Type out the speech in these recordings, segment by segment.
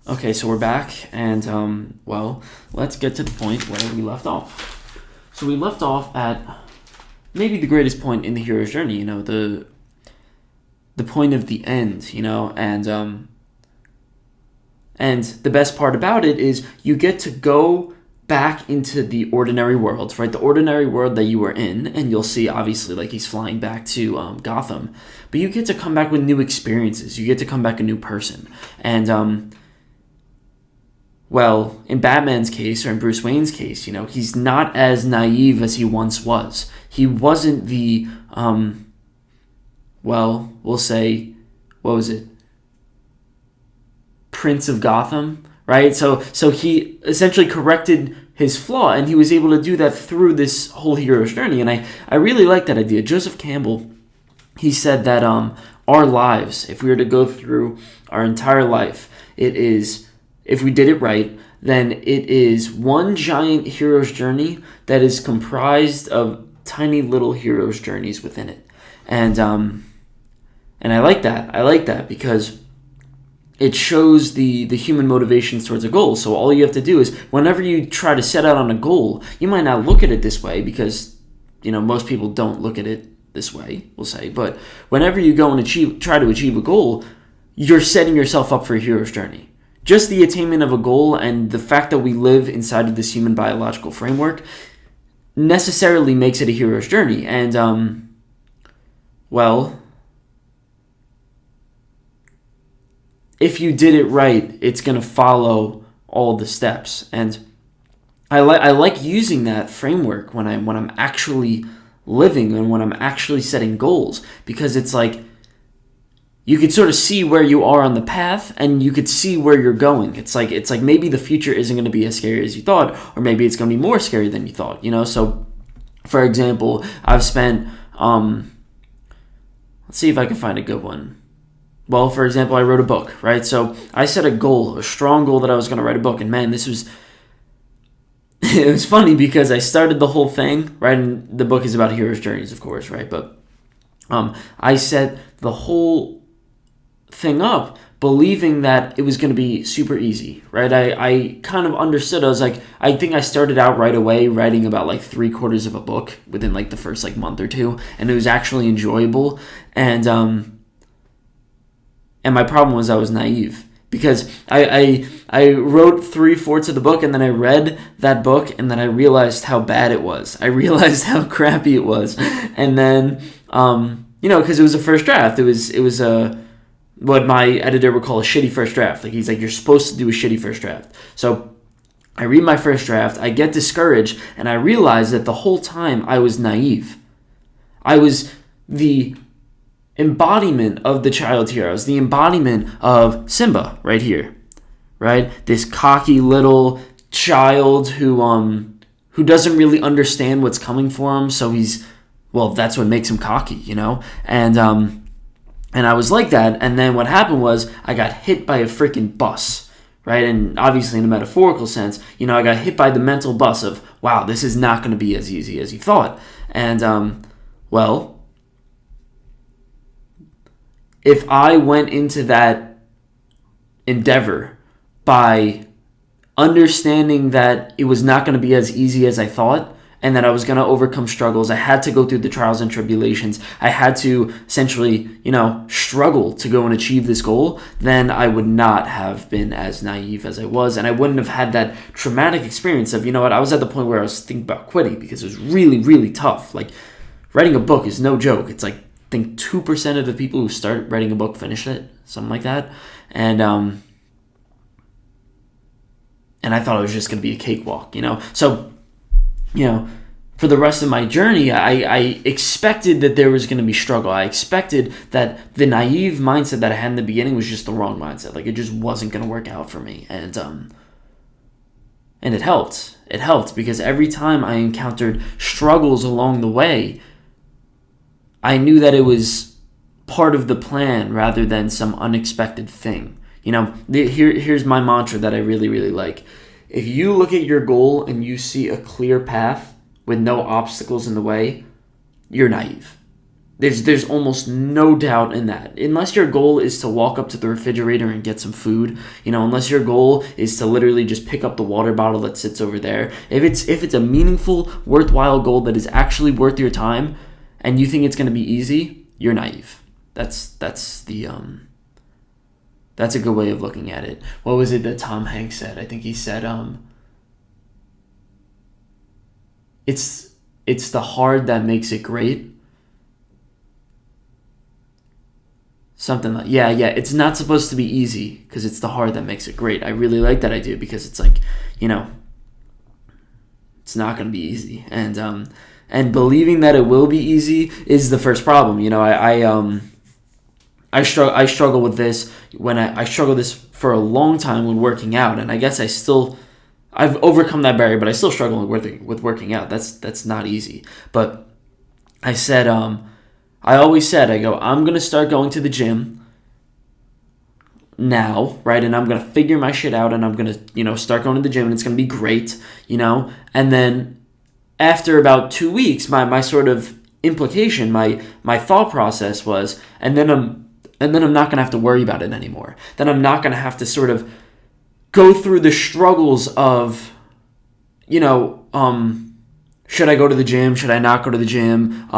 Okay, so we're back, and let's get to the point where we left off. So we left off at maybe the greatest point in the hero's journey. The point of the end. And the best part about it is you get to go back into the ordinary world, right? The ordinary world that you were in, and you'll see obviously like he's flying back to Gotham, but you get to come back with new experiences. You get to come back a new person, and well, in Batman's case, or in Bruce Wayne's case, he's not as naive as he once was. He wasn't the, we'll say, what was it? Prince of Gotham, right? So he essentially corrected his flaw, and he was able to do that through this whole hero's journey. And I really like that idea. Joseph Campbell, he said that our lives, if we were to go through our entire life, it is, if we did it right, then it is one giant hero's journey that is comprised of tiny little hero's journeys within it. And I like that. I like that because it shows the human motivations towards a goal. So all you have to do is, whenever you try to set out on a goal, you might not look at it this way because, most people don't look at it this way, we'll say. But whenever you go and try to achieve a goal, you're setting yourself up for a hero's journey. Just the attainment of a goal and the fact that we live inside of this human biological framework necessarily makes it a hero's journey. And, if you did it right, it's going to follow all the steps. And I like using that framework when I'm actually living and when I'm actually setting goals, because it's like you could sort of see where you are on the path and you could see where you're going. It's like maybe the future isn't going to be as scary as you thought, or maybe it's going to be more scary than you thought, So, for example, I've spent, let's see if I can find a good one. Well, for example, I wrote a book, right? So I set a strong goal that I was going to write a book. And man, it was funny because I started the whole thing, right? And the book is about hero's journeys, of course, right? But I set the whole thing up believing that it was going to be super easy, right? I kind of understood. I was like, I think I started out right away writing about like 3/4 of a book within like the first like month or two, and it was actually enjoyable. And my problem was I was naive because I wrote 3/4 of the book, and then I read that book, and then I realized how bad it was. I realized how crappy it was, and then because it was a first draft. It was what my editor would call a shitty first draft. Like, he's like, you're supposed to do a shitty first draft. So I read my first draft, I get discouraged, and I realize that the whole time I was naive. I was the embodiment of the child heroes, the embodiment of Simba right here, right? This cocky little child who doesn't really understand what's coming for him, so that's what makes him cocky, And I was like that, and then what happened was I got hit by a freaking bus, right? And obviously in a metaphorical sense, I got hit by the mental bus of, wow, this is not going to be as easy as you thought. And, if I went into that endeavor by understanding that it was not going to be as easy as I thought, and that I was going to overcome struggles, I had to go through the trials and tribulations, I had to essentially, struggle to go and achieve this goal, then I would not have been as naive as I was, and I wouldn't have had that traumatic experience of, I was at the point where I was thinking about quitting because it was really, really tough. Like, writing a book is no joke. It's like, I think 2% of the people who start writing a book finish it, something like that. And I thought it was just going to be a cakewalk, So, for the rest of my journey, I expected that there was going to be struggle. I expected that the naive mindset that I had in the beginning was just the wrong mindset. Like, it just wasn't going to work out for me. And it helped. It helped because every time I encountered struggles along the way, I knew that it was part of the plan rather than some unexpected thing. Here's my mantra that I really, really like. If you look at your goal and you see a clear path with no obstacles in the way, you're naive. There's almost no doubt in that. Unless your goal is to walk up to the refrigerator and get some food, unless your goal is to literally just pick up the water bottle that sits over there. If it's a meaningful, worthwhile goal that is actually worth your time, and you think it's going to be easy, you're naive. That's a good way of looking at it. What was it that Tom Hanks said? I think he said, it's the hard that makes it great. Something like, yeah, it's not supposed to be easy because it's the hard that makes it great. I really like that idea because it's like, it's not going to be easy. And believing that it will be easy is the first problem. I struggle with this I struggle this for a long time when working out, and I guess I've overcome that barrier, but I still struggle with working out. That's not easy. But I said, I always said, I'm going to start going to the gym now, right? And I'm going to figure my shit out, and I'm going to, start going to the gym, and it's going to be great, And then after about 2 weeks, my sort of implication, my thought process was, and then I'm not going to have to worry about it anymore. Then I'm not going to have to sort of go through the struggles of, should I go to the gym? Should I not go to the gym?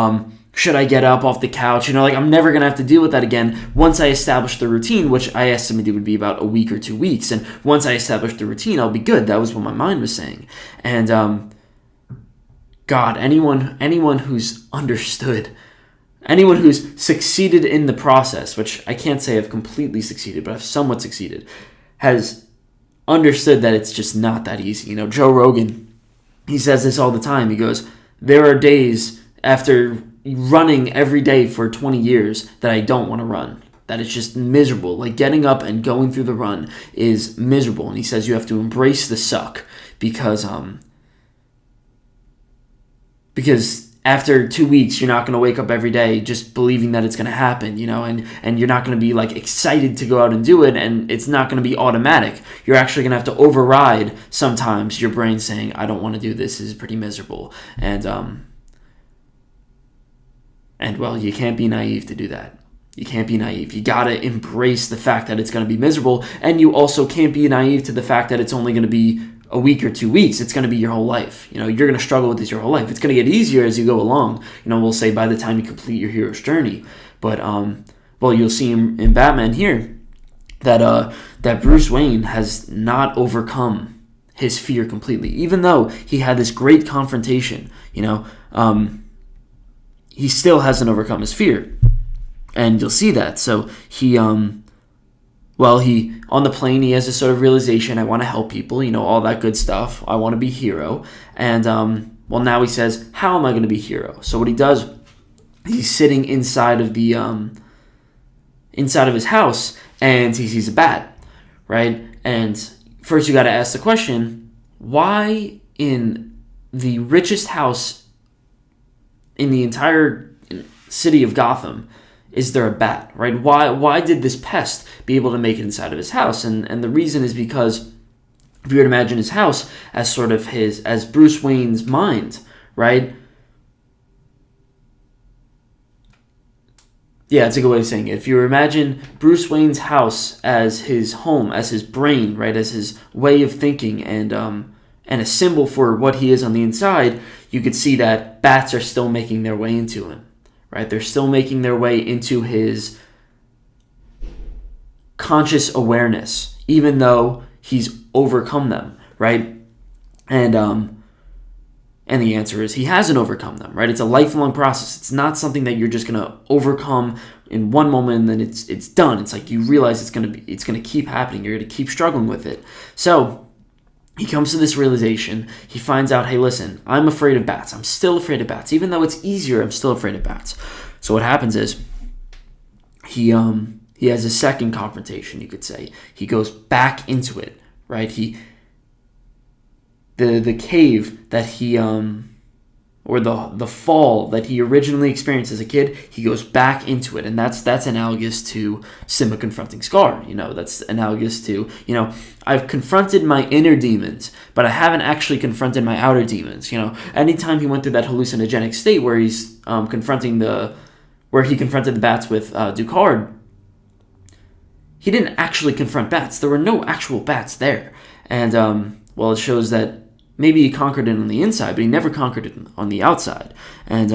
Should I get up off the couch? I'm never going to have to deal with that again once I establish the routine, which I estimated would be about a week or 2 weeks. And once I establish the routine, I'll be good. That was what my mind was saying. And God, anyone who's understood, anyone who's succeeded in the process, which I can't say I've completely succeeded, but I've somewhat succeeded, has understood that it's just not that easy. Joe Rogan, he says this all the time. He goes, there are days after running every day for 20 years that I don't want to run. That it's just miserable. Like getting up and going through the run is miserable. And he says you have to embrace the suck because after 2 weeks, you're not going to wake up every day just believing that it's going to happen, and you're not going to be like excited to go out and do it, and it's not going to be automatic. You're actually going to have to override sometimes your brain saying, I don't want to do this. This is pretty miserable. And well, you can't be naive to do that. You can't be naive. You got to embrace the fact that it's going to be miserable, and you also can't be naive to the fact that it's only going to be a week or 2 weeks. It's going to be your whole life. You're going to struggle with this your whole life. It's going to get easier as you go along. We'll say by the time you complete your hero's journey. But, you'll see in Batman here that Bruce Wayne has not overcome his fear completely. Even though he had this great confrontation, he still hasn't overcome his fear. And you'll see that. So he on the plane, he has this sort of realization, I want to help people, all that good stuff. I want to be hero. And, now he says, how am I going to be hero? So what he does, he's sitting inside of his house, and he sees a bat, right? And first you got to ask the question, why in the richest house in the entire city of Gotham is there a bat, right? Why did this pest be able to make it inside of his house? And the reason is because if you were to imagine his house as sort of as Bruce Wayne's mind, right? Yeah, it's a good way of saying it. If you imagine Bruce Wayne's house as his home, as his brain, right, as his way of thinking, and a symbol for what he is on the inside, you could see that bats are still making their way into him, right? They're still making their way into his conscious awareness, even though he's overcome them, right? And the answer is he hasn't overcome them, right? It's a lifelong process. It's not something that you're just gonna overcome in one moment and then it's done. It's like you realize it's gonna keep happening. You're gonna keep struggling with it. So he comes to this realization. He finds out, hey, listen, I'm afraid of bats. I'm still afraid of bats. Even though it's easier, I'm still afraid of bats. So what happens is he has a second confrontation, you could say. He goes back into it, right? The cave that he or the fall that he originally experienced as a kid, he goes back into it. And that's analogous to Simba confronting Scar. That's analogous to, I've confronted my inner demons, but I haven't actually confronted my outer demons. Anytime he went through that hallucinogenic state where he's confronting the where he confronted the bats with ducard, he didn't actually confront bats. There were no actual bats there. And, it shows that maybe he conquered it on the inside, but he never conquered it on the outside. And,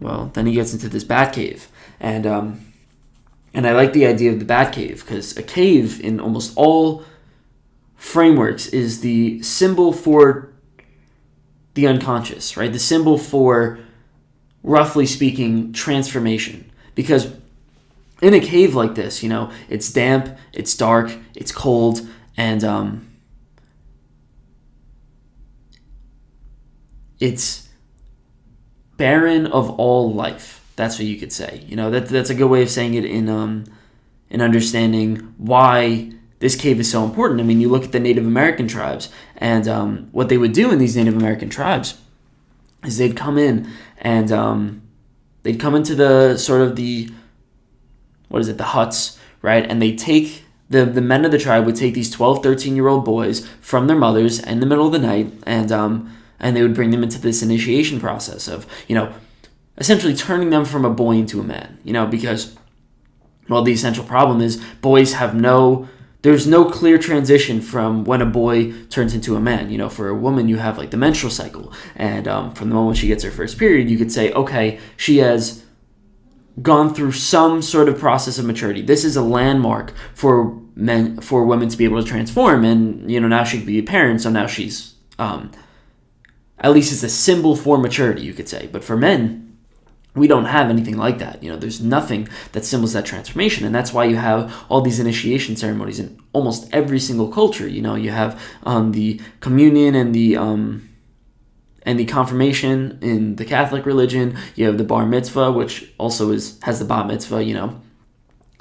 then he gets into this bat cave. And I like the idea of the bat cave, because a cave in almost all frameworks is the symbol for the unconscious, right? The symbol for, roughly speaking, transformation. Because in a cave like this, it's damp, it's dark, it's cold, and it's barren of all life. That's what you could say. That's a good way of saying it in understanding why this cave is so important. I mean, you look at the Native American tribes, and what they would do in these Native American tribes is they'd come in and they'd come into the huts, right? And they take, the men of the tribe would take these 12, 13-year-old boys from their mothers in the middle of the night, and they would bring them into this initiation process of, essentially turning them from a boy into a man, because, the essential problem is boys there's no clear transition from when a boy turns into a man. For a woman, you have the menstrual cycle, and from the moment she gets her first period, you could say, okay, she has gone through some sort of process of maturity. This is a landmark for women to be able to transform, and now she could be a parent, so now she's at least it's a symbol for maturity, you could say. But for men, we don't have anything like that. There's nothing that symbols that transformation, and that's why you have all these initiation ceremonies in almost every single culture. You have the communion and the confirmation in the Catholic religion. You have the bar mitzvah, which also has the bat mitzvah, in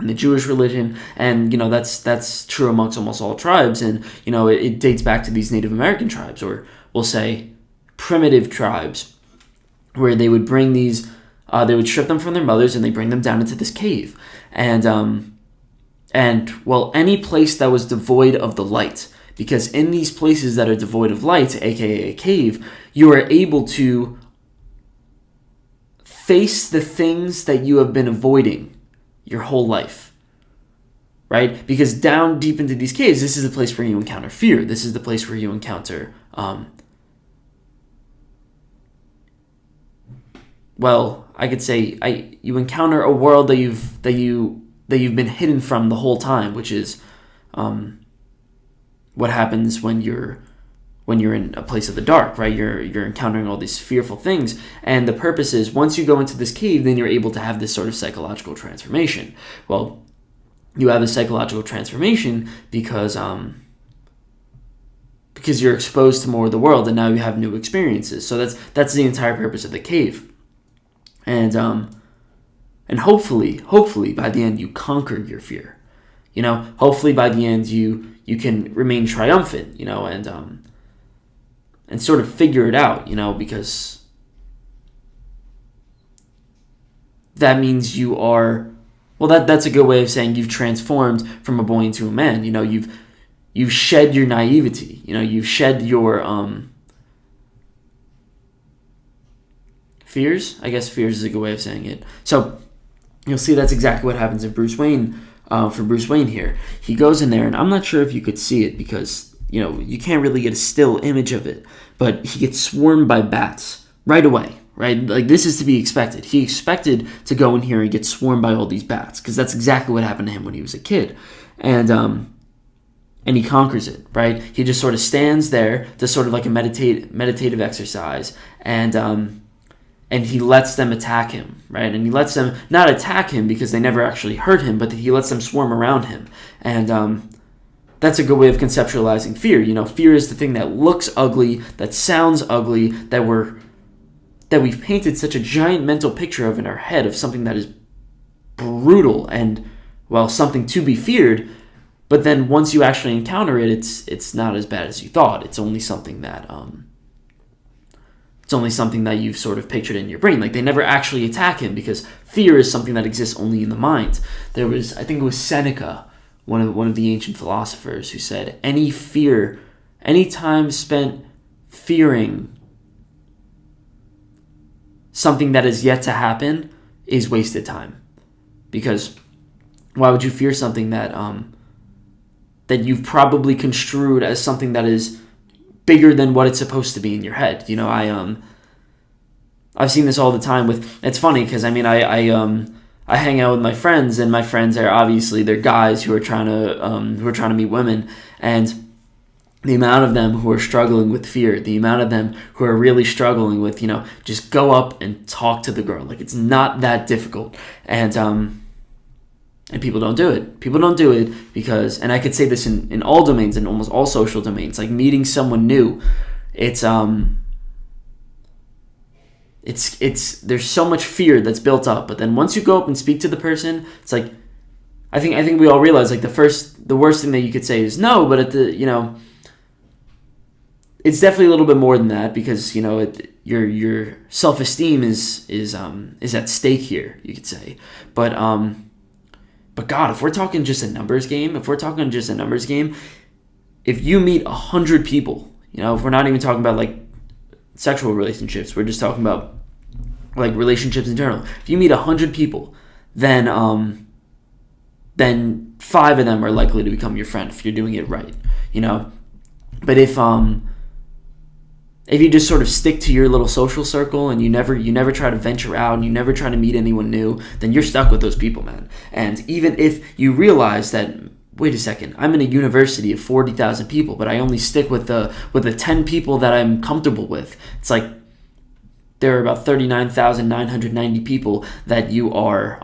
the Jewish religion, and that's true amongst almost all tribes. And it dates back to these Native American tribes, or we'll say primitive tribes, where they would bring these. They would strip them from their mothers and they bring them down into this cave. And any place that was devoid of the light, because in these places that are devoid of light, aka a cave, you are able to face the things that you have been avoiding your whole life, right? Because down deep into these caves, this is the place where you encounter fear. This is the place where you encounter I could say you encounter a world that you've been hidden from the whole time, which is what happens when you're in a place of the dark, right? You're encountering all these fearful things, and the purpose is once you go into this cave, then you're able to have this sort of psychological transformation. Well, you have a psychological transformation because you're exposed to more of the world, and now you have new experiences. So that's the entire purpose of the cave. And hopefully by the end you conquer your fear. Hopefully by the end you can remain triumphant, and sort of figure it out, because that means you are, that's a good way of saying you've transformed from a boy into a man. You've shed your naivety, you've shed your fears. I guess fears is a good way of saying it. So you'll see that's exactly what happens in Bruce Wayne. For Bruce Wayne here, he goes in there, and I'm not sure if you could see it because you can't really get a still image of it, but he gets swarmed by bats right away. Right, this is to be expected. He expected to go in here and get swarmed by all these bats because that's exactly what happened to him when he was a kid, and he conquers it. Right, he just sort of stands there, does sort of like a meditative exercise, and he lets them attack him, right? And he lets them not attack him because they never actually hurt him, but he lets them swarm around him. And that's a good way of conceptualizing fear. Fear is the thing that looks ugly, that sounds ugly, that we've painted such a giant mental picture of in our head of something that is brutal and, something to be feared. But then once you actually encounter it, it's not as bad as you thought. It's only something that you've sort of pictured in your brain. They never actually attack him because fear is something that exists only in the mind. There was, I think it was Seneca, one of the ancient philosophers, who said, any time spent fearing something that is yet to happen is wasted time. Because why would you fear something that that you've probably construed as something that is bigger than what it's supposed to be in your head? I've seen this all the time with. It's funny because I hang out with my friends, and my friends are obviously they're guys who are trying to meet women, and the amount of them who are struggling with fear, the amount of them who are really struggling with, just go up and talk to the girl. Like, it's not that difficult. And people don't do it. People don't do it because, and I could say this in all domains, in almost all social domains, like meeting someone new, it's there's so much fear that's built up. But then once you go up and speak to the person, it's like, I think we all realize, like, the worst thing that you could say is no, but it's definitely a little bit more than that, because your self-esteem is at stake here, you could say. But God, if we're talking just a numbers game, if you meet 100 people, if we're not even talking about like sexual relationships, we're just talking about like relationships in general. If you meet 100 people, then 5 of them are likely to become your friend if you're doing it right, But if you just sort of stick to your little social circle and you never try to venture out and you never try to meet anyone new, then you're stuck with those people, man. And even if you realize that, wait a second, I'm in a university of 40,000 people, but I only stick with the 10 people that I'm comfortable with. It's like there are about 39,990 people that you are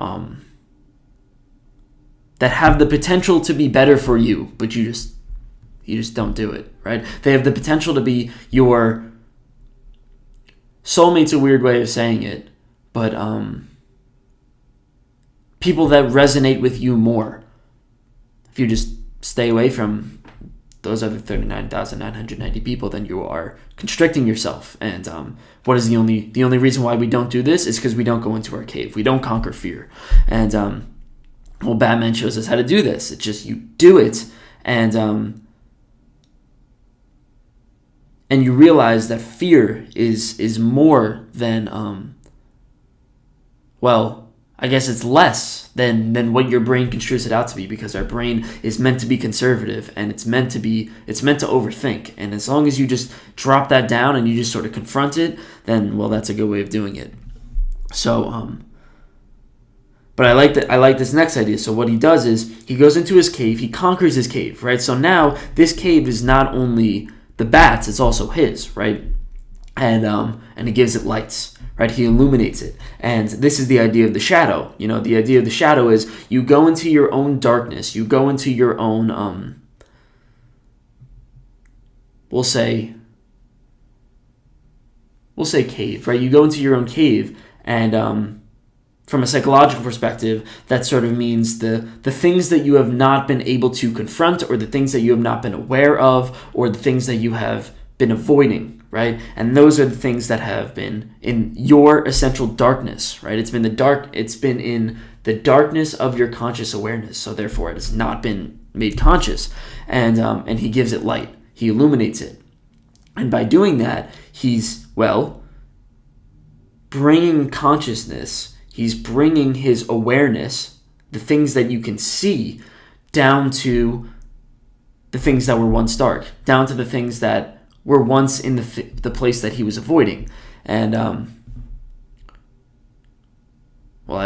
that have the potential to be better for you, but you just don't do it, right? They have the potential to be your soulmate's a weird way of saying it, but people that resonate with you more. If you just stay away from those other 39,990 people, then you are constricting yourself. And what is the only reason why we don't do this is because we don't go into our cave. We don't conquer fear. And Batman shows us how to do this. It's just you do it, and you realize that fear is more than I guess it's less than what your brain construes it out to be, because our brain is meant to be conservative, and it's meant to overthink. And as long as you just drop that down and you just sort of confront it, then that's a good way of doing it. So but I like this next idea. So what he does is he goes into his cave, he conquers his cave, right? So now this cave is not only the bats, it's also his, right? And he gives it lights, right? He illuminates it. And this is the idea of the shadow. The idea of the shadow is you go into your own darkness, you go into your own we'll say cave, right? You go into your own cave, and from a psychological perspective, that sort of means the things that you have not been able to confront, or the things that you have not been aware of, or the things that you have been avoiding, right? And those are the things that have been in your essential darkness, right? It's been in the darkness of your conscious awareness, so therefore it has not been made conscious. And he gives it light. He illuminates it. And by doing that, he's, bringing consciousness. He's bringing his awareness, the things that you can see, down to the things that were once dark, down to the things that were once in the place that he was avoiding. And, I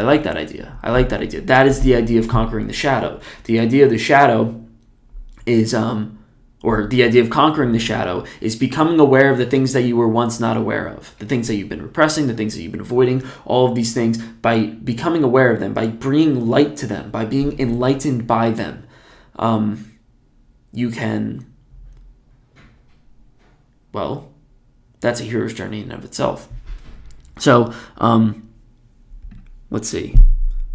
like that idea. That is the idea of conquering the shadow. The idea of the shadow is, the idea of conquering the shadow is becoming aware of the things that you were once not aware of, the things that you've been repressing, the things that you've been avoiding, all of these things. By becoming aware of them, by bringing light to them, by being enlightened by them, you can, that's a hero's journey in and of itself. So, let's see.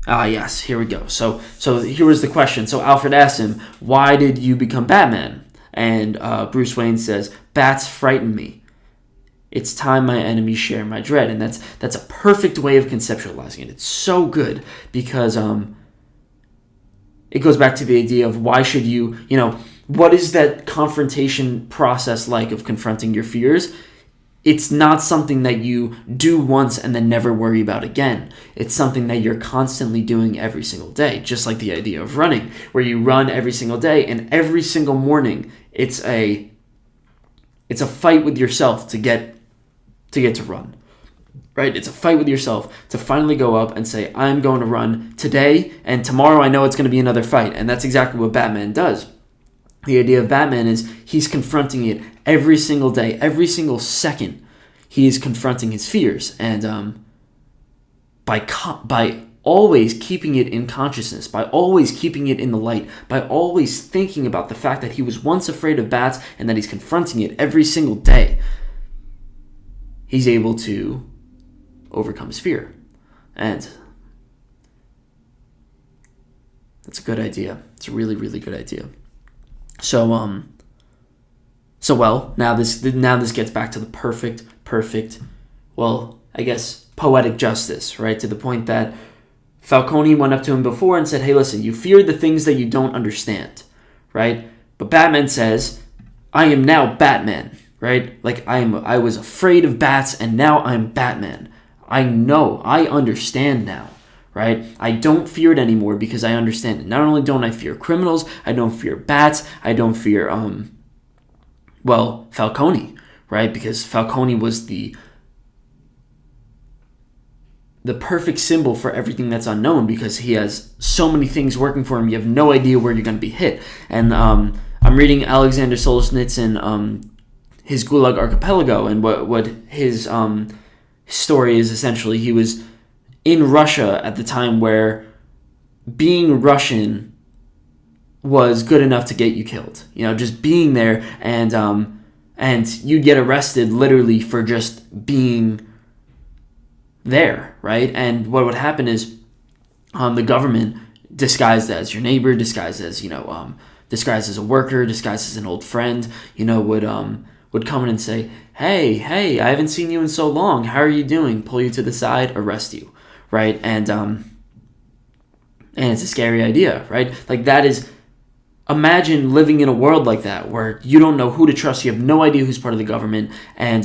Yes, here we go. So here was the question. So Alfred asked him, why did you become Batman? And Bruce Wayne says, bats frighten me. It's time my enemies share my dread. And that's a perfect way of conceptualizing it. It's so good because it goes back to the idea of why should you, what is that confrontation process like of confronting your fears? it's not something that you do once and then never worry about again. It's something that you're constantly doing every single day, just like the idea of running, where you run every single day, and every single morning it's a fight with yourself to get to run. Right? It's a fight with yourself to finally go up and say, I'm going to run today, and tomorrow I know it's going to be another fight. And that's exactly what Batman does. The idea of Batman is he's confronting it every single day, every single second. He is confronting his fears, and by always keeping it in consciousness, by always keeping it in the light, by always thinking about the fact that he was once afraid of bats and that he's confronting it every single day, he's able to overcome his fear. And that's a good idea. It's a really, really good idea. So now this gets back to the perfect, well, I guess poetic justice, right? To the point that Falcone went up to him before and said, hey, listen, you fear the things that you don't understand, right? But Batman says, I am now Batman, right? Like I was afraid of bats and now I'm Batman. I know, I understand now, right? I don't fear it anymore because I understand it. Not only don't I fear criminals, I don't fear bats, I don't fear, Falcone, right? Because Falcone was the perfect symbol for everything that's unknown, because he has so many things working for him, you have no idea where you're going to be hit. And I'm reading Alexander Solzhenitsyn, his Gulag Archipelago, and what his story is essentially, he was in Russia at the time where being Russian was good enough to get you killed. You know, just being there, and you'd get arrested literally for just being there, right? And what would happen is the government, disguised as your neighbor, disguised as disguised as a worker, disguised as an old friend, would come in and say, hey, I haven't seen you in so long. How are you doing? Pull you to the side, arrest you, right? And it's a scary idea, right? Like that is, imagine living in a world like that where you don't know who to trust. You have no idea who's part of the government, and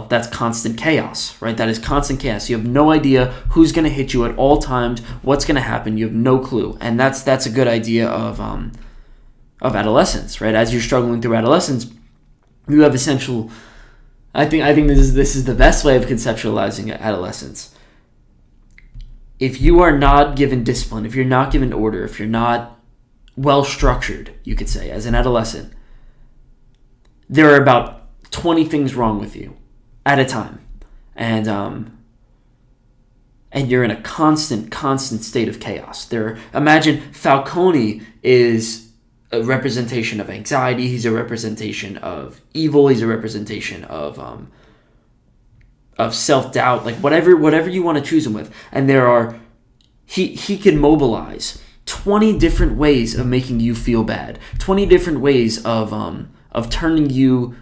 that's constant chaos, right? That is constant chaos. You have no idea who's going to hit you at all times, what's going to happen. You have no clue, and that's a good idea of adolescence, right? As you're struggling through adolescence, you have essential. I think this is the best way of conceptualizing adolescence. If you are not given discipline, if you're not given order, if you're not well structured, you could say, as an adolescent, there are about 20 things wrong with you at a time, and you're in a constant state of chaos. Imagine Falcone is a representation of anxiety. He's a representation of evil. He's a representation of self-doubt. Like whatever you want to choose him with. And he can mobilize 20 different ways of making you feel bad. 20 different ways of turning you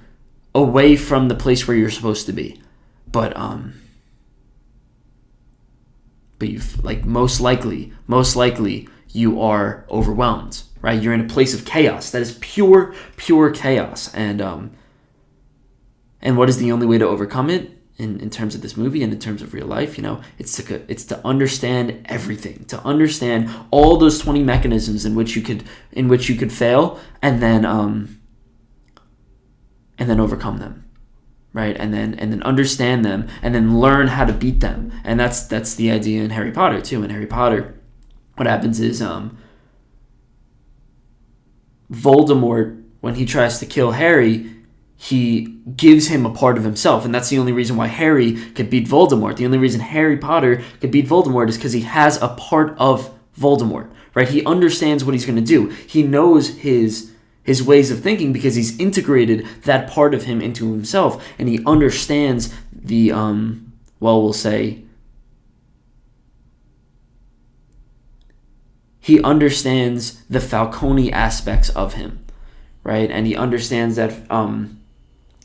away from the place where you're supposed to be. But you've most likely you are overwhelmed. Right, you're in a place of chaos. That is pure chaos. And what is the only way to overcome it in terms of this movie and in terms of real life? It's to understand everything, to understand all those 20 mechanisms in which you could fail, and then overcome them, right? And then understand them, and then learn how to beat them. And that's the idea in Harry Potter too. In Harry Potter, what happens is Voldemort, when he tries to kill Harry, he gives him a part of himself, and that's the only reason why Harry could beat Voldemort. The only reason Harry Potter could beat Voldemort is because he has a part of Voldemort, right? He understands what he's going to do. He knows his ways of thinking because he's integrated that part of him into himself, and he understands the we'll say he understands the Falcone aspects of him, right? And he understands that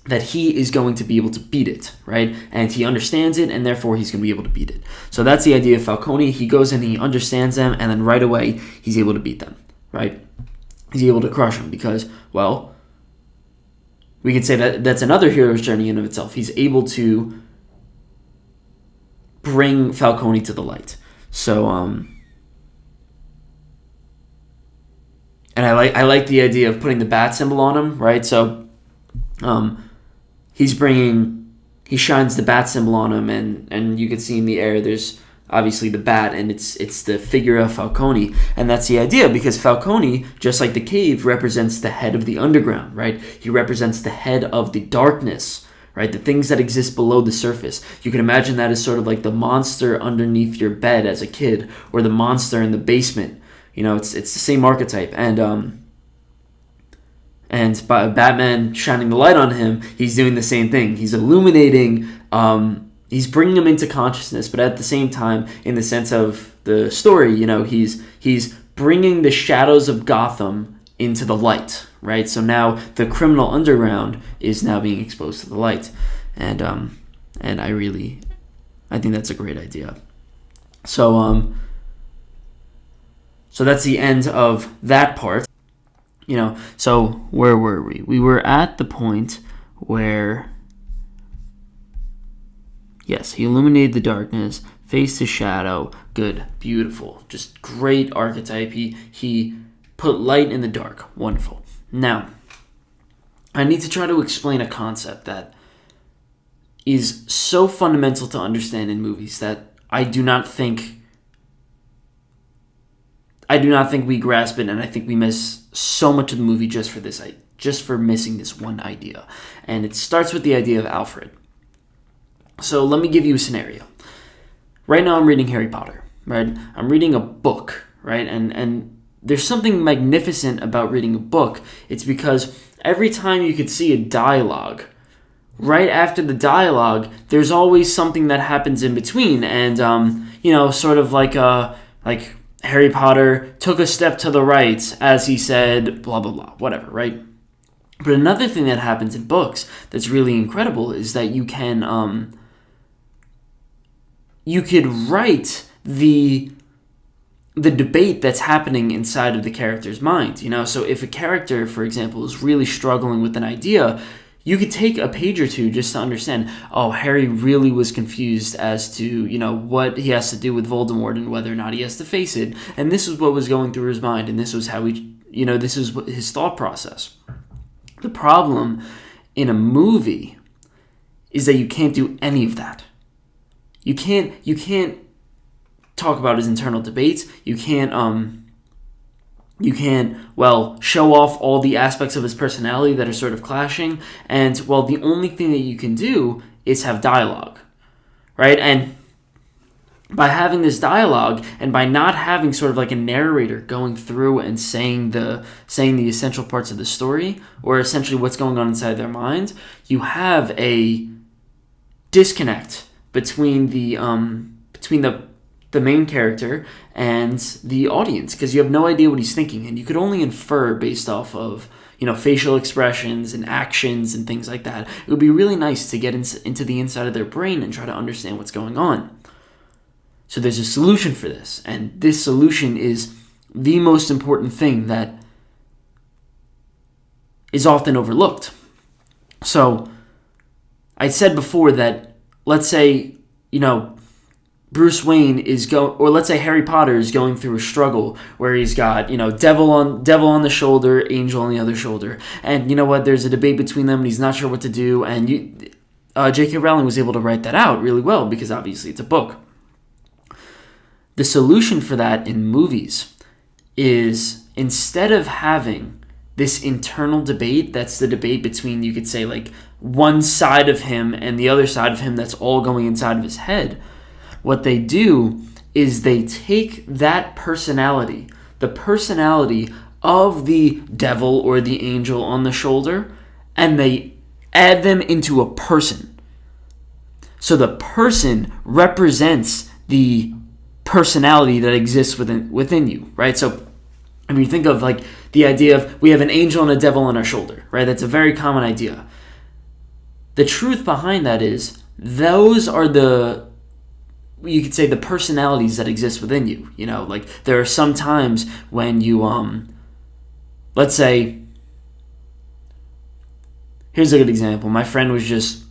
that he is going to be able to beat it, right? And he understands it, and therefore he's going to be able to beat it. So that's the idea of Falcone. He goes in, he understands them, and then right away he's able to beat them, right? He's able to crush them because, we could say that that's another hero's journey in of itself. He's able to bring Falcone to the light. So, and I like the idea of putting the bat symbol on him, right? So, he shines the bat symbol on him, and you can see in the air there's obviously the bat, and it's the figure of Falcone, and that's the idea, because Falcone, just like the cave, represents the head of the underground, right? He represents the head of the darkness, right? The things that exist below the surface. You can imagine that as sort of like the monster underneath your bed as a kid, or the monster in the basement. It's the same archetype, and by Batman shining the light on him, he's doing the same thing. He's illuminating. He's bringing him into consciousness, but at the same time, in the sense of the story, he's bringing the shadows of Gotham into the light, right? So now the criminal underground is now being exposed to the light, and I think that's a great idea. So that's the end of that part. So where were we? We were at the point where, yes, he illuminated the darkness, faced the shadow. Good, beautiful, just great archetype. He put light in the dark. Wonderful. Now, I need to try to explain a concept that is so fundamental to understand in movies that I do not think we grasp it, and I think we miss so much of the movie just for missing this one idea. And it starts with the idea of Alfred. So let me give you a scenario. Right now I'm reading Harry Potter, right? I'm reading a book, right? And there's something magnificent about reading a book. It's because every time you could see a dialogue, right after the dialogue, there's always something that happens in between. And, sort of like Harry Potter took a step to the right as he said, blah, blah, blah, whatever, right? But another thing that happens in books that's really incredible is that you could write the debate that's happening inside of the character's mind, So if a character, for example, is really struggling with an idea, you could take a page or two just to understand, Harry really was confused as to, what he has to do with Voldemort and whether or not he has to face it. And this is what was going through his mind, and this was how this is his thought process. The problem in a movie is that you can't do any of that. You can't talk about his internal debates. You can't show off all the aspects of his personality that are sort of clashing. And, the only thing that you can do is have dialogue, right? And by having this dialogue, and by not having sort of like a narrator going through and saying the essential parts of the story, or essentially what's going on inside their mind, you have a disconnect between the main character and the audience, because you have no idea what he's thinking, and you could only infer based off of facial expressions and actions and things like that. It would be really nice to get into the inside of their brain and try to understand what's going on. So there's a solution for this, and this solution is the most important thing that is often overlooked. So I said before that, let's say, Bruce Wayne or let's say Harry Potter is going through a struggle where he's got, devil on the shoulder, angel on the other shoulder. And there's a debate between them and he's not sure what to do. And J.K. Rowling was able to write that out really well because obviously it's a book. The solution for that in movies is, instead of having this internal debate, that's the debate between, you could say, like one side of him and the other side of him that's all going inside of his head, what they do is they take that personality, the personality of the devil or the angel on the shoulder, and they add them into a person. So the person represents the personality that exists within you, right? So I mean, think of like the idea of we have an angel and a devil on our shoulder, right? That's a very common idea. The truth behind that is those are you could say the personalities that exist within you. Like there are some times when you, let's say here's a good example. My friend was just,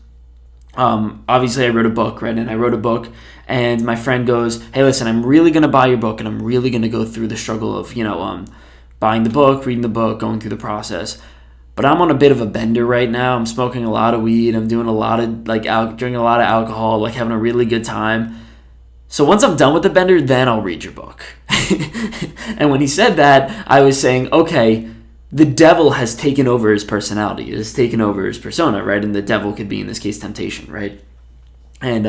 obviously I wrote a book, right? And I wrote a book, and my friend goes, hey, listen, I'm really going to buy your book, and I'm really going to go through the struggle of, buying the book, reading the book, going through the process. But I'm on a bit of a bender right now. I'm smoking a lot of weed. I'm doing a lot of, drinking a lot of alcohol, having a really good time. So once I'm done with the bender, then I'll read your book. And when he said that, I was saying, okay, the devil has taken over his personality. It has taken over his persona, right? And the devil could be, in this case, temptation, right? And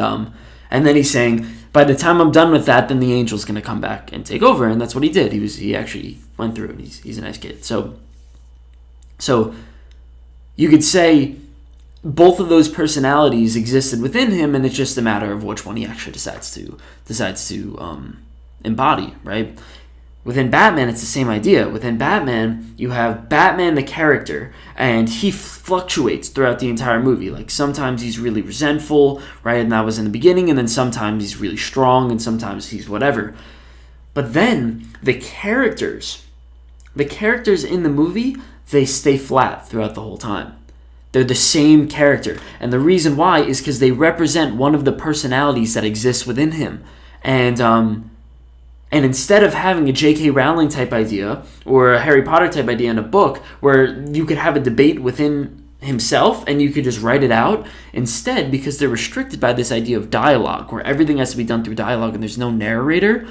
then he's saying, by the time I'm done with that, then the angel's going to come back and take over. And that's what he did. He actually went through it. He's a nice kid. So you could say both of those personalities existed within him, and it's just a matter of which one he actually decides to embody, right? Within Batman, it's the same idea. Within Batman, you have Batman the character, and he fluctuates throughout the entire movie. Sometimes he's really resentful, right? And that was in the beginning, and then sometimes he's really strong, and sometimes he's whatever. But then the characters in the movie, they stay flat throughout the whole time. They're the same character. And the reason why is because they represent one of the personalities that exists within him. And instead of having a J.K. Rowling type idea or a Harry Potter type idea in a book where you could have a debate within himself and you could just write it out, instead, because they're restricted by this idea of dialogue, where everything has to be done through dialogue and there's no narrator,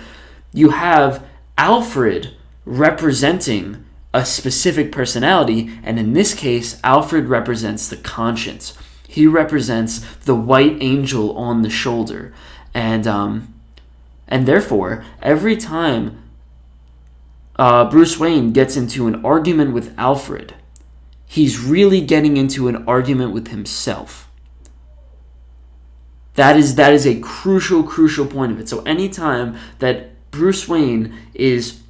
you have Alfred representing a specific personality, and in this case, Alfred represents the conscience. He represents the white angel on the shoulder, and therefore, every time Bruce Wayne gets into an argument with Alfred, he's really getting into an argument with himself. That is a crucial point of it. So anytime that Bruce Wayne is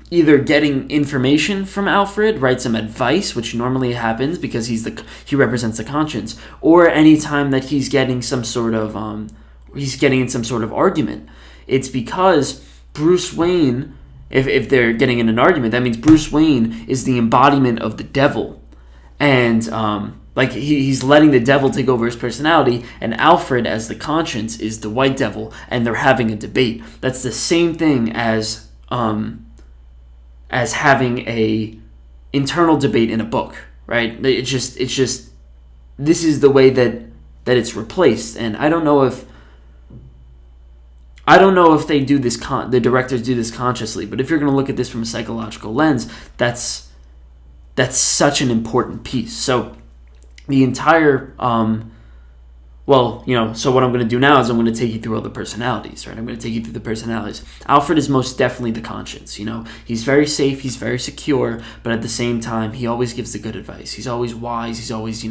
either getting information from Alfred, right, some advice, which normally happens because he represents the conscience, or anytime that he's getting some sort of in some sort of argument, it's because Bruce Wayne, if they're getting in an argument, that means Bruce Wayne is the embodiment of the devil, and he's letting the devil take over his personality, and Alfred as the conscience is the white devil, and they're having a debate. That's the same thing as having a internal debate in a book, right? It's just this is the way that it's replaced, and I don't know if they do this. The directors do this consciously, but if you're going to look at this from a psychological lens, that's such an important piece. So the entire so what I'm going to do now is I'm going to take you through all the personalities, right? I'm going to take you through the personalities. Alfred is most definitely the conscience, He's very safe, he's very secure, but at the same time, he always gives the good advice. He's always wise, he's always, he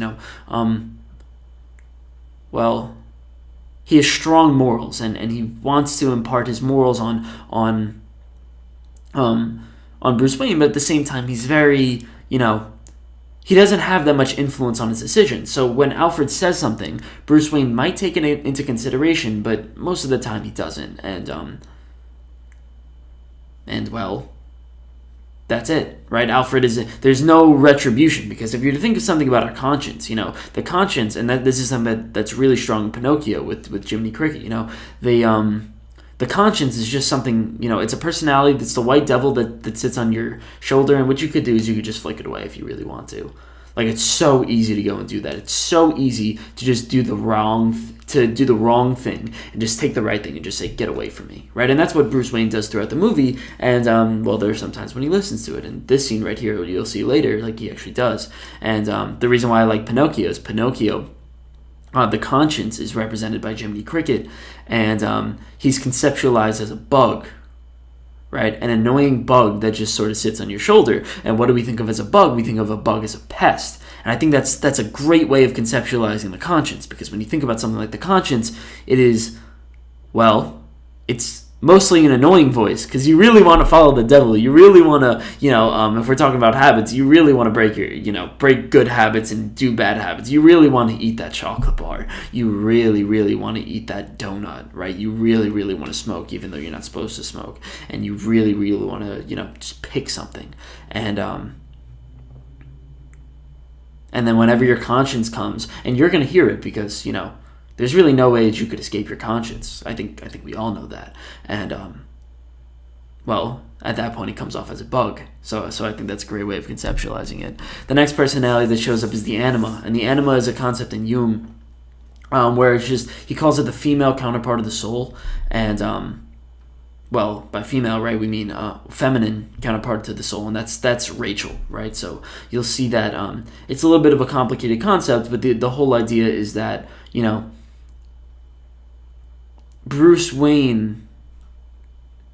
has strong morals, and he wants to impart his morals on Bruce Wayne, but at the same time, he's very, he doesn't have that much influence on his decisions. So when Alfred says something, Bruce Wayne might take it into consideration, but most of the time he doesn't. And that's it, right? Alfred there's no retribution, because if you're to think of something about our conscience, the conscience, and this is something that's really strong in Pinocchio with Jiminy Cricket, the conscience is just something, it's a personality that's the white devil that sits on your shoulder, and what you could do is you could just flick it away if you really want to. It's so easy to go and do that. It's so easy to just do the wrong thing and just take the right thing and just say, get away from me, right? And that's what Bruce Wayne does throughout the movie, and there are some times when he listens to it, and this scene right here, you'll see later, he actually does. And the reason why I like Pinocchio is the conscience is represented by Jiminy Cricket, and he's conceptualized as a bug, right? An annoying bug that just sort of sits on your shoulder. And what do we think of as a bug? We think of a bug as a pest. And I think that's a great way of conceptualizing the conscience, because when you think about something like the conscience, it is, it's mostly an annoying voice, because you really want to follow the devil. You really want to, if we're talking about habits, you really want to break good habits and do bad habits. You really want to eat that chocolate bar. You really, really want to eat that donut, right? You really, really want to smoke, even though you're not supposed to smoke. And you really, really want to, just pick something. And And then whenever your conscience comes, and you're going to hear it because, there's really no way that you could escape your conscience. I think we all know that. And, well, at that point it comes off as a bug. So I think that's a great way of conceptualizing it. The next personality that shows up is the Anima. And the Anima is a concept in Jung, where it's just, he calls it the female counterpart of the soul. And, well, by female, right, we mean feminine counterpart to the soul, and that's Rachel, right? So you'll see that it's a little bit of a complicated concept, but the whole idea is that, Bruce Wayne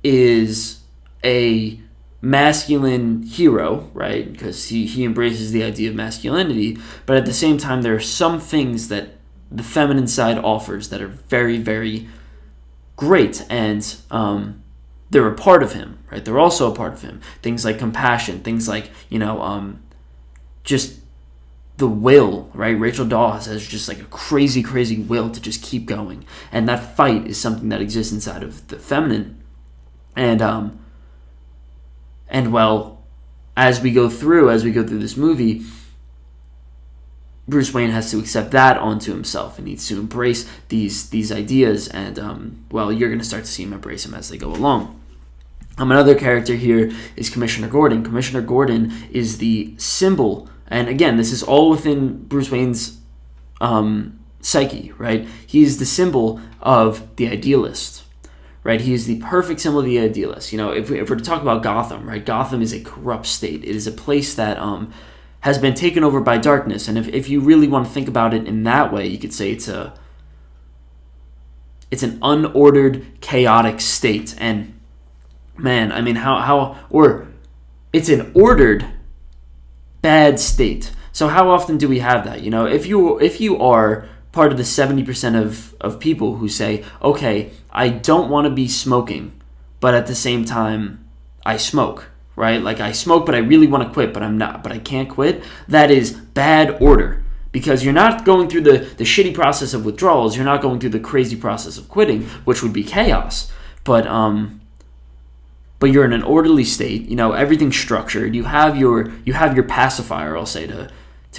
is a masculine hero, right? Because he embraces the idea of masculinity, but at the same time, there are some things that the feminine side offers that are very, very great, and they're a part of him, right? They're also a part of him. Things like compassion, things like, just the will, right? Rachel Dawes has just like a crazy, crazy will to just keep going. And that fight is something that exists inside of the feminine. And well, as we go through this movie, Bruce Wayne has to accept that onto himself and needs to embrace these ideas. And, well, you're going to start to see him embrace them as they go along. Another character here is Commissioner Gordon. Commissioner Gordon is the symbol, and again, this is all within Bruce Wayne's psyche, right? He is the symbol of the idealist, right? He is the perfect symbol of the idealist. If we're to talk about Gotham, right? Gotham is a corrupt state. It is a place that has been taken over by darkness, and if you really want to think about it in that way, you could say it's an unordered, chaotic state. And man, I mean, or it's an ordered bad state. So how often do we have that? If you are part of the 70% of people who say, okay, I don't want to be smoking, but at the same time, I smoke, right? Like, I smoke, but I really want to quit, but I can't quit. That is bad order, because you're not going through the shitty process of withdrawals. You're not going through the crazy process of quitting, which would be chaos. But you're in an orderly state. Everything's structured. You have your pacifier, I'll say, to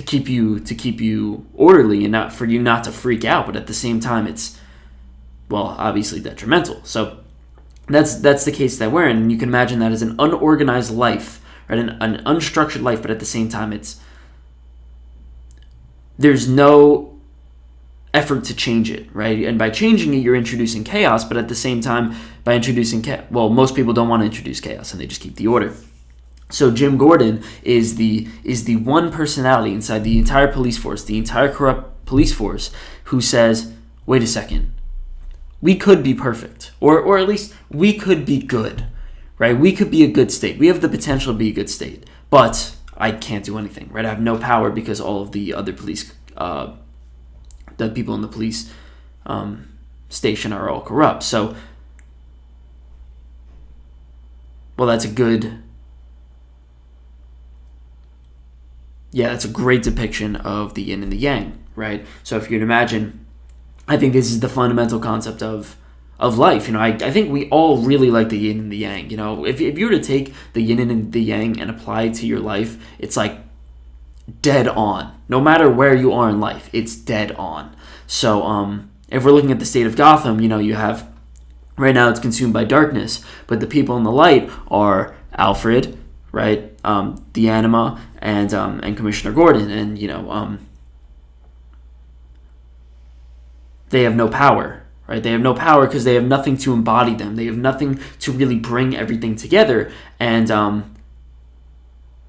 keep you orderly and for you not to freak out. But at the same time, it's, well, obviously detrimental. So that's the case that we're in. And you can imagine that as an unorganized life, right? An unstructured life. But at the same time, there's no effort to change it, right? And by changing it, you're introducing chaos, but at the same time, by introducing most people don't want to introduce chaos, and they just keep the order. So Jim Gordon is the one personality inside the entire police force, the entire corrupt police force, who says, wait a second, we could be perfect, or at least we could be good, right? We could be a good state. We have the potential to be a good state, but I can't do anything, right? I have no power because all of the other police the people in the police station are all corrupt. So, well, that's a great depiction of the yin and the yang, right? So if you can imagine, I think this is the fundamental concept of life. I think we all really like the yin and the yang. If you were to take the yin and the yang and apply it to your life, it's like dead on. No matter where you are in life, it's dead on. So if we're looking at the state of Gotham, you have, right now it's consumed by darkness, but the people in the light are Alfred, right, the Anima, and Commissioner Gordon, and they have no power, right? They have no power because they have nothing to embody them. They have nothing to really bring everything together.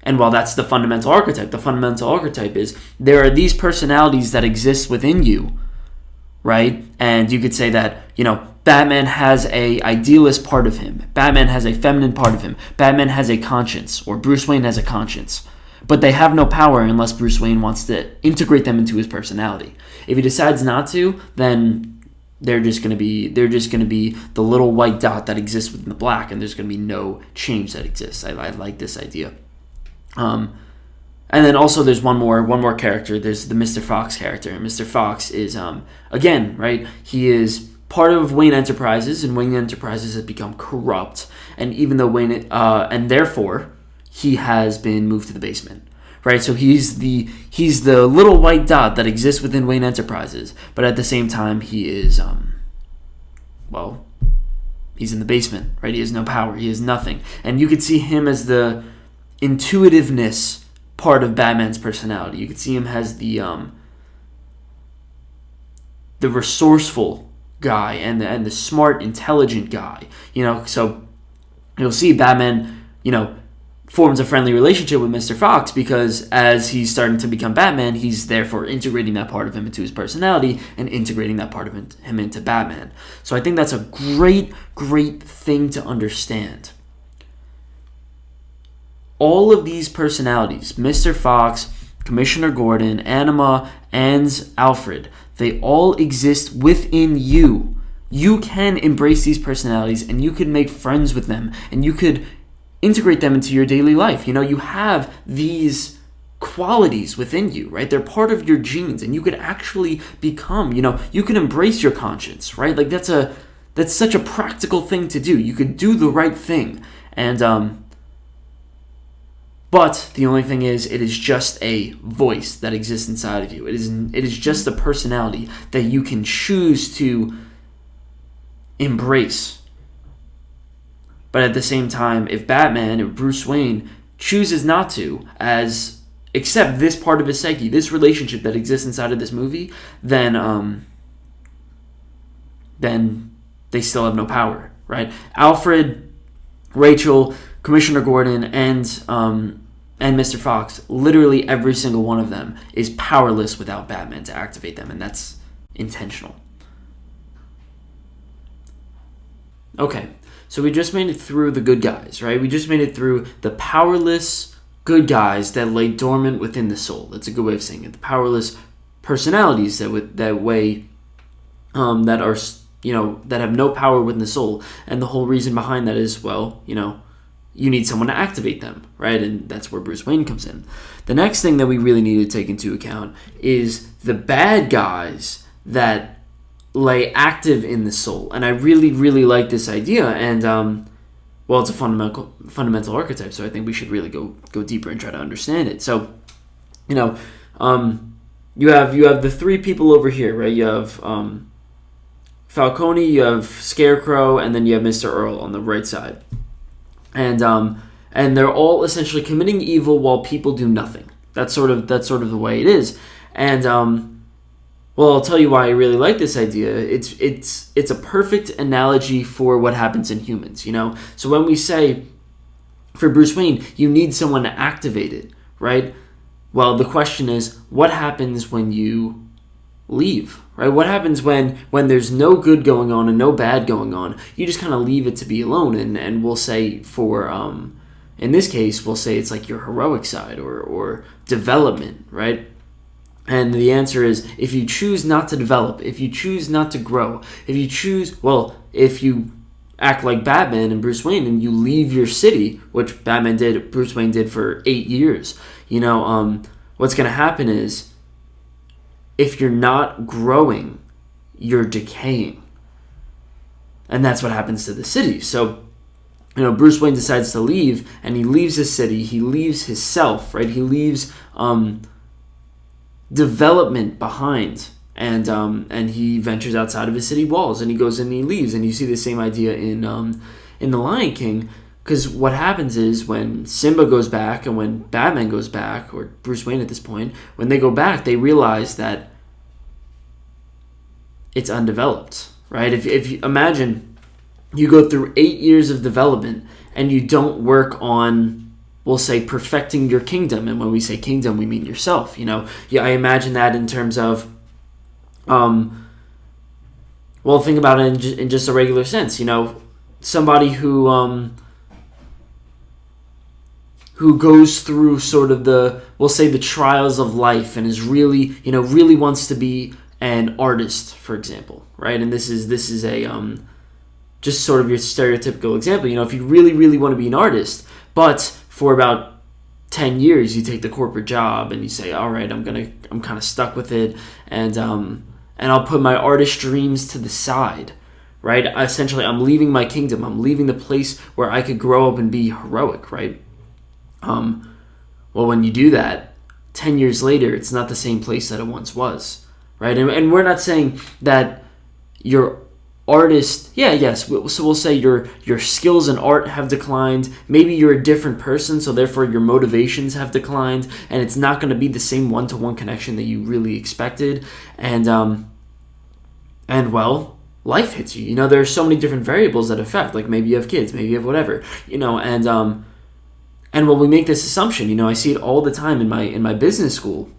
And while that's the fundamental archetype is there are these personalities that exist within you, right? And you could say that, Batman has a idealist part of him. Batman has a feminine part of him. Batman has a conscience, or Bruce Wayne has a conscience. But they have no power unless Bruce Wayne wants to integrate them into his personality. If he decides not to, then they're just going to be the little white dot that exists within the black, and there's going to be no change that exists. I like this idea. And then also there's one more character. There's the Mr. Fox character. And Mr. Fox is again, right? He is part of Wayne Enterprises, and Wayne Enterprises has become corrupt. And even though and therefore he has been moved to the basement, right? So he's the little white dot that exists within Wayne Enterprises, but at the same time he is well, he's in the basement, right? He has no power, he has nothing, and you could see him as the intuitiveness part of Batman's personality. You could see him as the resourceful guy and the smart, intelligent guy. So you'll see Batman, forms a friendly relationship with Mr. Fox because as he's starting to become Batman, he's therefore integrating that part of him into his personality and integrating that part of him into Batman. So I think that's a great, great thing to understand. All of these personalities, Mr. Fox, Commissioner Gordon, Anima, and Alfred, they all exist within you. You can embrace these personalities and you can make friends with them and you could integrate them into your daily life. You have these qualities within you, right? They're part of your genes and you could actually become, you can embrace your conscience, right? Like that's such a practical thing to do. You could do the right thing. And but the only thing is, it is just a voice that exists inside of you. It is just a personality that you can choose to embrace. But at the same time, if Batman or Bruce Wayne chooses not to, accept this part of his psyche, this relationship that exists inside of this movie, then they still have no power, right? Alfred, Rachel, Commissioner Gordon, and Mr. Fox, literally every single one of them is powerless without Batman to activate them, and that's intentional. Okay, so we just made it through the good guys, right? We just made it through the powerless good guys that lay dormant within the soul. That's a good way of saying it. The powerless personalities that are, that have no power within the soul, and the whole reason behind that is, you need someone to activate them, right? And that's where Bruce Wayne comes in. The next thing that we really need to take into account is the bad guys that lay active in the soul. And I really, really like this idea. And, it's a fundamental archetype, so I think we should really go deeper and try to understand it. So, you have the three people over here, right? You have Falcone, you have Scarecrow, and then you have Mr. Earl on the right side. And they're all essentially committing evil while people do nothing. That's sort of the way it is. And I'll tell you why I really like this idea. It's a perfect analogy for what happens in humans. So when we say for Bruce Wayne, you need someone to activate it, right? Well, the question is, what happens when you leave, right? What happens when there's no good going on and no bad going on? You just kind of leave it to be alone, and we'll say for in this case, we'll say it's like your heroic side or development, right? And the answer is, if you choose not to develop, if you choose not to grow, if you act like Batman and Bruce Wayne and you leave your city, which Bruce Wayne did for 8 years, what's going to happen is, if you're not growing, you're decaying. And that's what happens to the city. So, Bruce Wayne decides to leave, and he leaves his city, he leaves his self, right? He leaves development behind, and he ventures outside of his city walls, and he goes and he leaves. And you see the same idea in The Lion King, because what happens is when Simba goes back and when Batman goes back, or Bruce Wayne at this point, when they go back, they realize that it's undeveloped, right? If you imagine you go through 8 years of development and you don't work on, we'll say, perfecting your kingdom. And when we say kingdom, we mean yourself, I imagine that in terms of, think about it in just a regular sense, somebody who goes through sort of the trials of life and is really, really wants to be an artist, for example, right? And this is a just sort of your stereotypical example. If you really, really want to be an artist, but for about 10 years you take the corporate job and you say, all right, I'm kind of stuck with it, and I'll put my artist dreams to the side, right? Essentially, I'm leaving my kingdom. I'm leaving the place where I could grow up and be heroic, right? When you do that, 10 years later, it's not the same place that it once was, right? And we're not saying that your artist, so we'll say your skills in art have declined. Maybe you're a different person, so therefore your motivations have declined, and it's not going to be the same one-to-one connection that you really expected. And well, life hits you. There are so many different variables that affect. Like maybe you have kids, maybe you have whatever. And when we make this assumption, I see it all the time in my business school,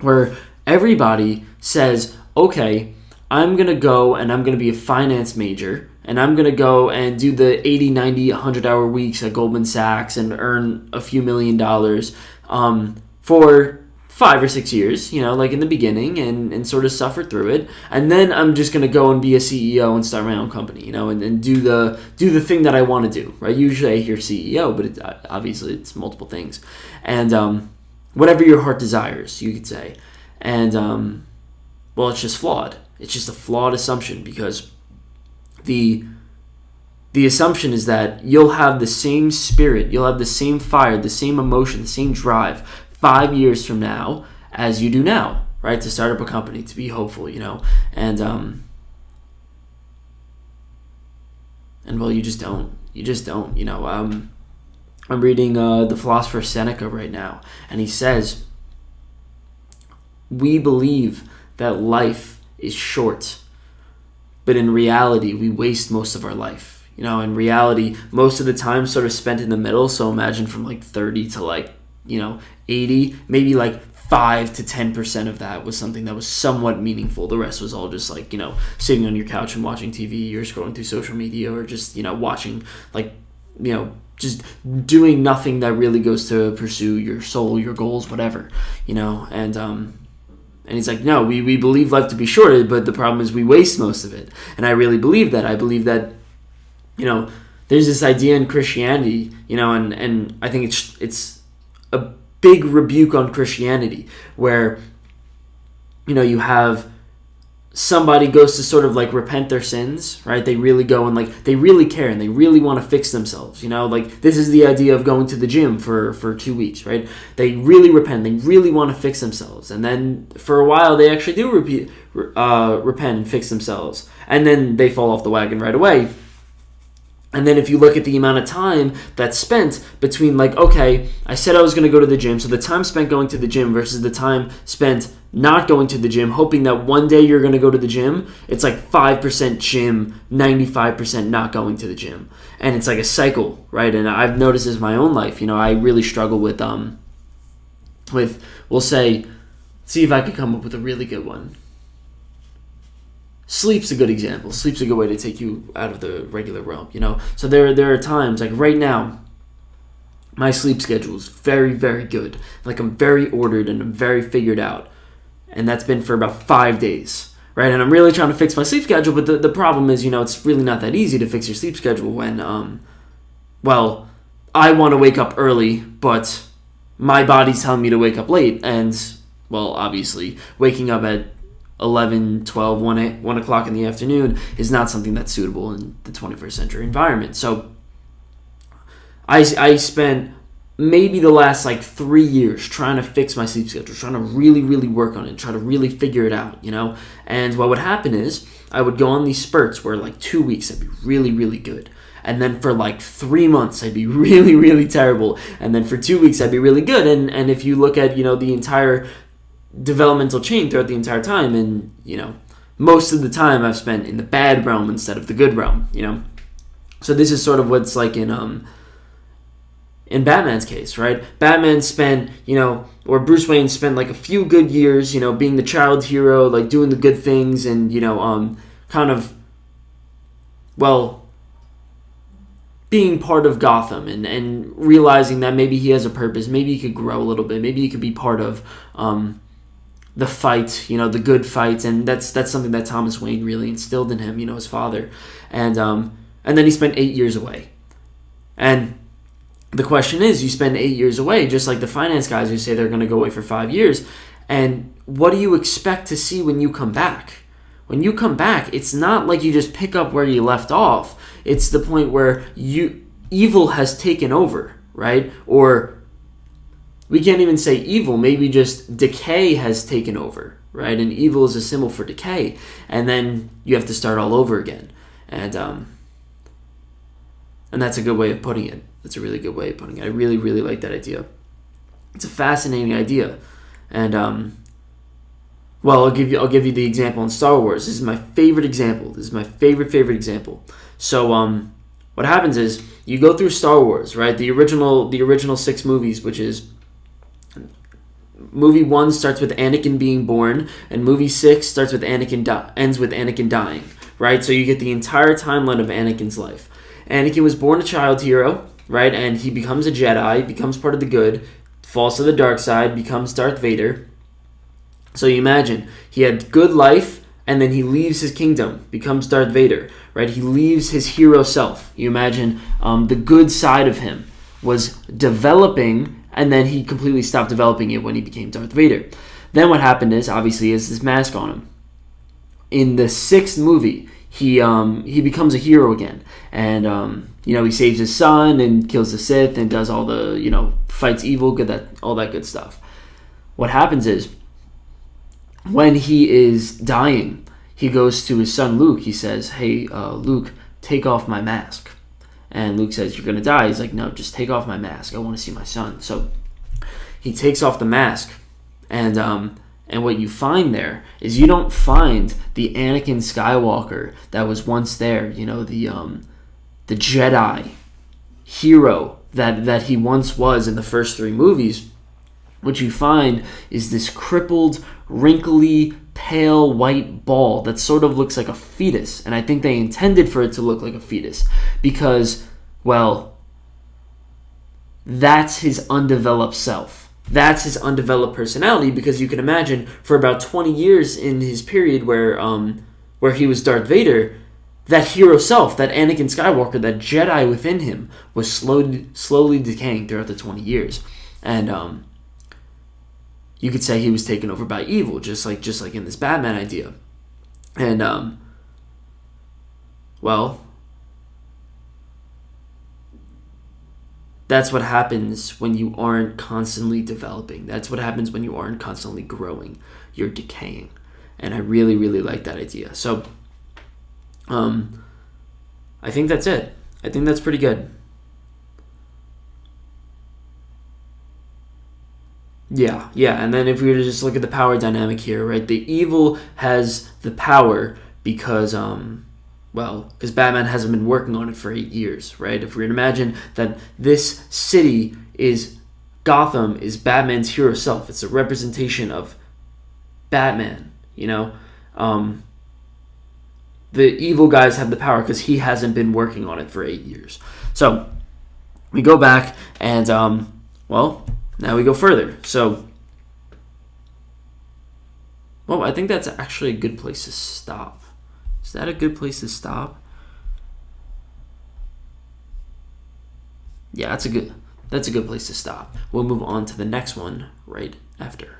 where everybody says, okay, I'm going to go and I'm going to be a finance major, and I'm going to go and do the 80, 90, 100-hour weeks at Goldman Sachs and earn a few $1,000,000 for 5 or 6 years, like in the beginning, and sort of suffer through it. And then I'm just going to go and be a CEO and start my own company, and do the thing that I want to do, right? Usually I hear CEO, but obviously it's multiple things. And whatever your heart desires, you could say. And, well, it's just flawed. It's just a flawed assumption, because the assumption is that you'll have the same spirit, you'll have the same fire, the same emotion, the same drive 5 years from now as you do now, right? To start up a company, to be hopeful, and well, you just don't. I'm reading the philosopher Seneca right now, and he says, we believe that life is short, but in reality we waste most of our life. In reality, most of the time sort of spent in the middle. So imagine from like 30 to like 80, maybe like 5 to 10% of that was something that was somewhat meaningful. The rest was all just like sitting on your couch and watching TV, or scrolling through social media, or just watching like just doing nothing that really goes to pursue your soul, your goals, whatever. And he's like, no, we believe life to be short, but the problem is we waste most of it. And I really believe that. I believe that, there's this idea in Christianity, and I think it's a big rebuke on Christianity, where, you have somebody goes to sort of like repent their sins, right? They really go and like, they really care and they really want to fix themselves, like this is the idea of going to the gym for 2 weeks, right? They really repent, they really want to fix themselves. And then for a while they actually do repent and fix themselves. And then they fall off the wagon right away. And then if you look at the amount of time that's spent between like, okay, I said I was going to go to the gym, so the time spent going to the gym versus the time spent not going to the gym, hoping that one day you're going to go to the gym, it's like 5% gym, 95% not going to the gym. And it's like a cycle, right? And I've noticed this in my own life. I really struggle with we'll say, see if I could come up with a really good one. Sleep's a good example. Sleep's a good way to take you out of the regular realm, So there are times, like right now, my sleep schedule is very, very good. Like I'm very ordered and I'm very figured out. And that's been for about 5 days, right? And I'm really trying to fix my sleep schedule, but the problem is, it's really not that easy to fix your sleep schedule when, well, I want to wake up early, but my body's telling me to wake up late. And, well, obviously, waking up at 11, 12, 1 o'clock in the afternoon is not something that's suitable in the 21st century environment. So I spent maybe the last like 3 years trying to fix my sleep schedule, trying to really, really work on it, try to really figure it out, And what would happen is I would go on these spurts where like 2 weeks I'd be really, really good. And then for like 3 months I'd be really, really terrible. And then for 2 weeks I'd be really good. And if you look at, the entire developmental chain throughout the entire time, and most of the time I've spent in the bad realm instead of the good realm, So this is sort of what's like in Batman's case, right? Batman spent, or Bruce Wayne spent like a few good years, being the child hero, like doing the good things, and kind of, well, being part of Gotham and realizing that maybe he has a purpose, maybe he could grow a little bit, maybe he could be part of the fight, the good fight, and that's something that Thomas Wayne really instilled in him, his father, and then he spent 8 years away, and the question is, you spend 8 years away, just like the finance guys who say they're going to go away for 5 years, and what do you expect to see when you come back? When you come back, it's not like you just pick up where you left off. It's the point where evil has taken over, right? Or we can't even say evil. Maybe just decay has taken over, right? And evil is a symbol for decay. And then you have to start all over again. And that's a good way of putting it. That's a really good way of putting it. I really, really like that idea. It's a fascinating idea. And, well, I'll give you the example in Star Wars. This is my favorite example. This is my favorite example. So, what happens is you go through Star Wars, right? The original 6 movies, which is movie 1 starts with Anakin being born, and movie 6 starts with ends with Anakin dying, right? So you get the entire timeline of Anakin's life. Anakin was born a child hero, right? And he becomes a Jedi, becomes part of the good, falls to the dark side, becomes Darth Vader. So you imagine, he had good life, and then he leaves his kingdom, becomes Darth Vader, right? He leaves his hero self. You imagine the good side of him was developing, and then he completely stopped developing it when he became Darth Vader. Then what happened is, obviously, he has this mask on him. In the 6th movie, he becomes a hero again, and he saves his son and kills the Sith and does all the fights evil, all that good stuff. What happens is, when he is dying, he goes to his son Luke. He says, "Hey, Luke, take off my mask." And Luke says, "You're gonna die." He's like, "No, just take off my mask. I want to see my son." So he takes off the mask, and what you find there is you don't find the Anakin Skywalker that was once there. The Jedi hero that he once was in the first 3 movies. What you find is this crippled, wrinkly, pale white ball that sort of looks like a fetus. And I think they intended for it to look like a fetus because, well, that's his undeveloped self. That's his undeveloped personality, because you can imagine for about 20 years in his period where he was Darth Vader, that hero self, that Anakin Skywalker, that Jedi within him was slowly decaying throughout the 20 years. And you could say he was taken over by evil, just like in this Batman idea. And well, that's what happens when you aren't constantly developing. That's what happens when you aren't constantly growing. You're decaying. And I really, really like that idea. So, I think that's it. I think that's pretty good. Yeah, and then if we were to just look at the power dynamic here, right? The evil has the power because Batman hasn't been working on it for 8 years, right? If we were to imagine that this city Gotham is Batman's hero self. It's a representation of Batman, the evil guys have the power because he hasn't been working on it for 8 years. So we go back and, now we go further. So, I think that's actually a good place to stop. Is that a good place to stop? Yeah, that's a good place to stop. We'll move on to the next one right after.